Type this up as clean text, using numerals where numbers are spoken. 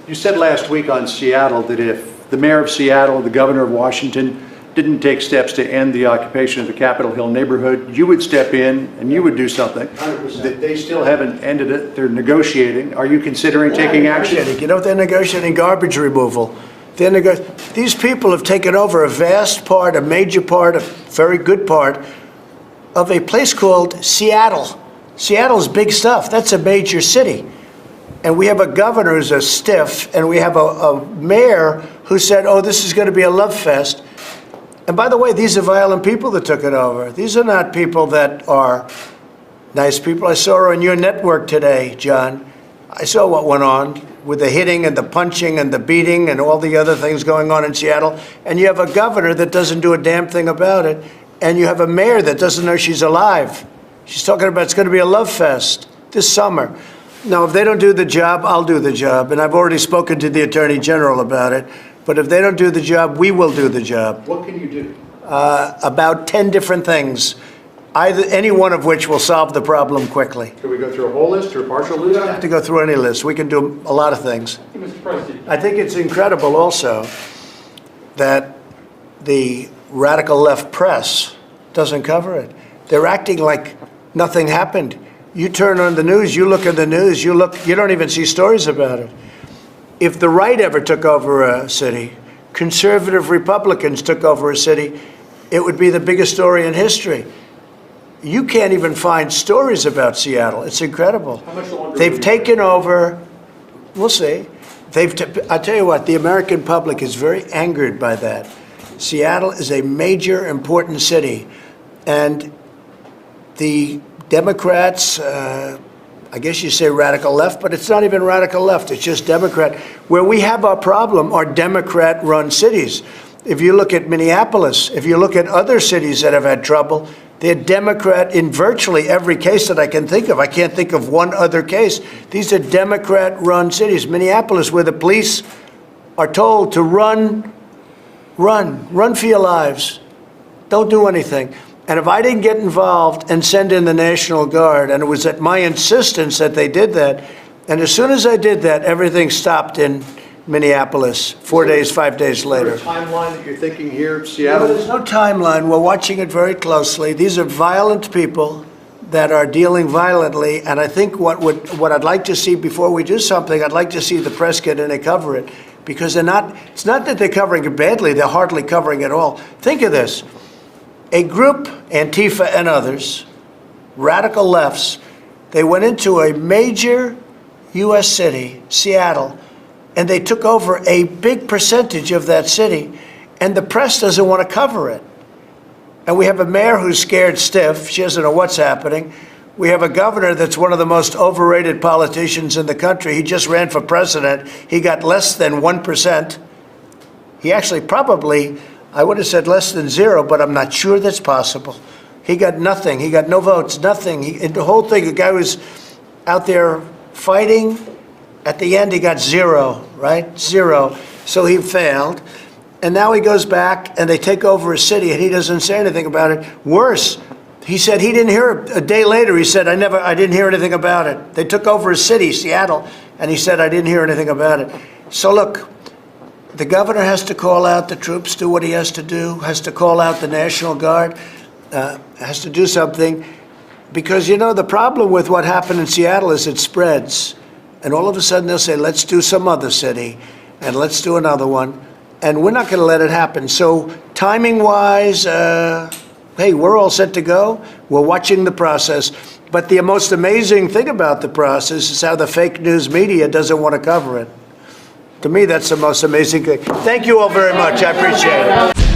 You said last week on Seattle that if the mayor of Seattle, the governor of Washington, didn't take steps to end the occupation of the Capitol Hill neighborhood, you would step in and you would do something. 100%. They still haven't ended it. They're negotiating. Are you considering taking action? You know what they're negotiating? Garbage removal. These people have taken over a vast part, a major part, a very good part of a place called Seattle. Seattle's big stuff. That's a major city. And we have a governor who's a stiff, and we have a mayor who said, oh, this is going to be a love fest. And by the way, these are violent people that took it over. These are not people that are nice people. I saw on your network today, John, I saw what went on with the hitting and the punching and the beating and all the other things going on in Seattle. And you have a governor that doesn't do a damn thing about it. And you have a mayor that doesn't know she's alive. She's talking about it's going to be a love fest this summer. Now, if they don't do the job, I'll do the job. And I've already spoken to the Attorney General about it. But if they don't do the job, we will do the job. What can you do? About 10 different things, any one of which will solve the problem quickly. Can we go through a whole list or a partial list? We don't have to go through any list. We can do a lot of things. Mr. President. I think it's incredible also that the radical left press doesn't cover it. They're acting like nothing happened. You turn on the news, you look at the news, you don't even see stories about it. If the right ever took over a city, conservative Republicans took over a city, it would be the biggest story in history. You can't even find stories about Seattle. It's incredible. How much longer They've taken over, we'll see. I tell you what, the American public is very angered by that. Seattle is a major, important city. And the Democrats, I guess you say radical left, but it's not even radical left. It's just Democrat. Where we have our problem are Democrat-run cities. If you look at Minneapolis, if you look at other cities that have had trouble, they're Democrat in virtually every case that I can think of. I can't think of one other case. These are Democrat-run cities. Minneapolis, where the police are told to run for your lives. Don't do anything. And if I didn't get involved and send in the National Guard, and it was at my insistence that they did that, and as soon as I did that, everything stopped in Minneapolis 4 days, 5 days later. Is there a timeline that you're thinking here, No, Seattle? there's no timeline. We're watching it very closely. These are violent people that are dealing violently, and I think what I'd like to see before we do something, I'd like to see the press get in and cover it, because it's not that they're covering it badly, they're hardly covering it all. Think of this. A group, Antifa and others, radical lefts, they went into a major U.S. city, Seattle, and they took over a big percentage of that city, and the press doesn't want to cover it. And we have a mayor who's scared stiff. She doesn't know what's happening. We have a governor that's one of the most overrated politicians in the country. He just ran for president. He got less than 1%. He actually probably, I would have said less than 0, but I'm not sure that's possible. He got nothing. He got no votes, nothing. And the whole thing, the guy was out there fighting. At the end, he got 0, right? 0. So he failed. And now he goes back and they take over a city and he doesn't say anything about it. Worse, he said he didn't hear it. A day later, he said, I didn't hear anything about it. They took over a city, Seattle, and he said, I didn't hear anything about it. So look, the governor has to call out the troops, do what he has to do, has to call out the National Guard, has to do something. Because, you know, the problem with what happened in Seattle is it spreads. And all of a sudden they'll say, let's do some other city, and let's do another one. And we're not going to let it happen. So timing-wise, hey, we're all set to go. We're watching the process. But the most amazing thing about the process is how the fake news media doesn't want to cover it. To me, that's the most amazing thing. Thank you all very much. I appreciate it.